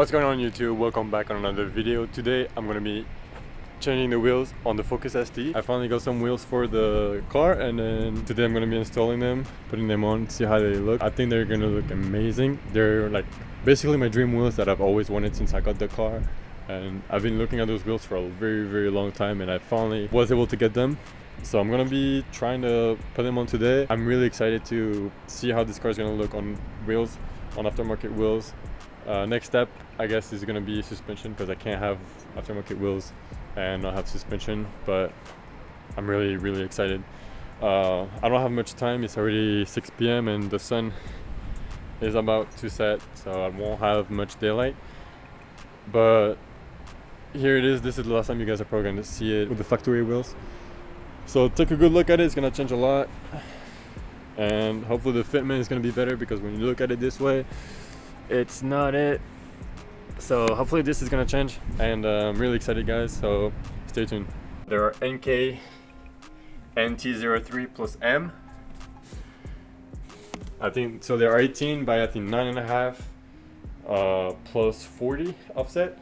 What's going on YouTube? Welcome back on another video. Today I'm going to be changing the wheels on the Focus ST. I finally got some wheels for the car, and then today I'm going to be installing them, putting them on, see how they look. I think they're going to look amazing. They're like basically my dream wheels that I've always wanted since I got the car, and I've been looking at those wheels for a very long time, and I finally was able to get them. So I'm going to be trying to put them on today. I'm really excited to see how this car is going to look on wheels, on aftermarket wheels. Next step, I guess, is going to be suspension, because I can't have aftermarket wheels and not have suspension, but I'm really excited. I don't have much time. It's already 6 p.m. and the sun is about to set, so I won't have much daylight. But here it is. This is the last time you guys are probably going to see it with the factory wheels. So take a good look at it. It's going to change a lot, and hopefully the fitment is going to be better, because when you look at it this way, it's not it. So hopefully this is gonna change, and I'm really excited, guys, so stay tuned. There are Enkei NT03+M. I think so. They are 18 by I think 9.5 plus 40 offset.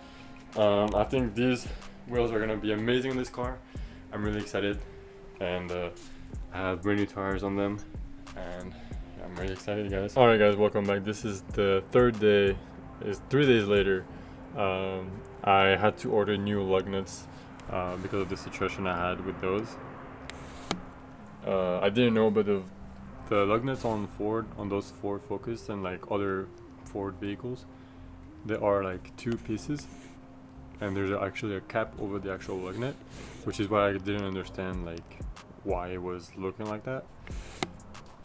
I think these wheels are gonna be amazing in this car. I'm really excited, and I have brand new tires on them, and I'm really excited, guys. Alright guys, welcome back. This is the third day. It's 3 days later. I had to order new lug nuts because of the situation I had with those. I didn't know, but the lug nuts on those Ford Focus and like other Ford vehicles, they are like 2 pieces, and there's actually a cap over the actual lug nut, which is why I didn't understand like why it was looking like that.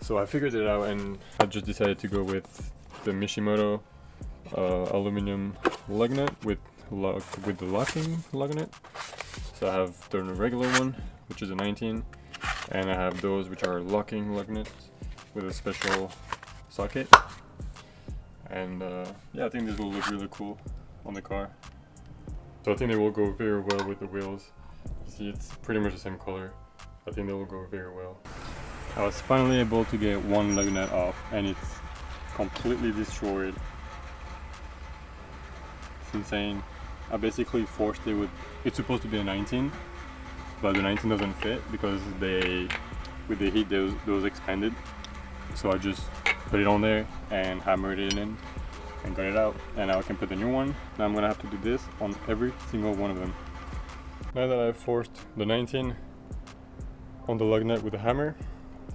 So I figured it out, and I just decided to go with the Mishimoto aluminum lug nut with the locking lug nut. So I have the regular one, which is a 19, and I have those which are locking lug nuts with a special socket. And yeah, I think this will look really cool on the car. So I think they will go very well with the wheels. You see, it's pretty much the same color. I think they will go very well. I was finally able to get one lug nut off, and it's completely destroyed. It's insane. I basically forced it with, it's supposed to be a 19, but the 19 doesn't fit because with the heat those expanded. So I just put it on there and hammered it in and got it out, and now I can put the new one. Now I'm gonna have to do this on every single one of them. Now that I've forced the 19 on the lug nut with a hammer,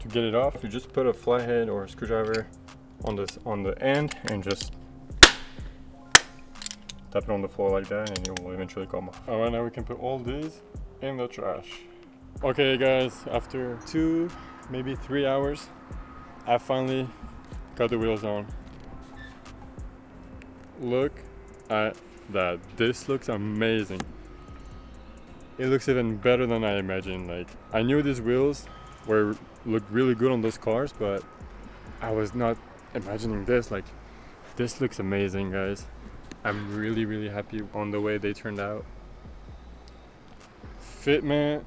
to get it off, you just put a flathead or a screwdriver on the end and just tap it on the floor like that, and it will eventually come off. Alright, now we can put all these in the trash. Okay guys, after 2, maybe 3 hours, I finally got the wheels on. Look at that. This looks amazing. It looks even better than I imagined. Like, I knew these wheels looked really good on those cars, but I was not imagining this. Like, this looks amazing, guys. I'm really happy on the way they turned out. Fitment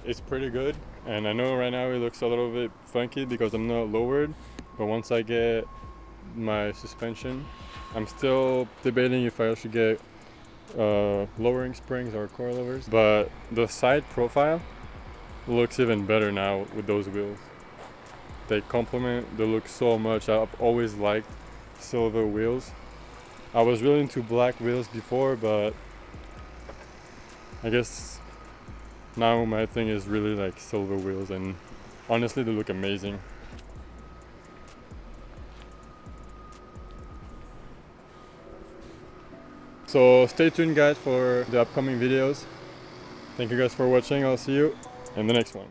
is pretty good, and I know right now it looks a little bit funky because I'm not lowered, but once I get my suspension, I'm still debating if I should get lowering springs or coilovers, but the side profile looks even better now with those wheels. They complement the look so much. I've always liked silver wheels. I was really into black wheels before, but I guess now my thing is really like silver wheels, and honestly they look amazing. So stay tuned, guys, for the upcoming videos. Thank you guys for watching. I'll see you in the next one.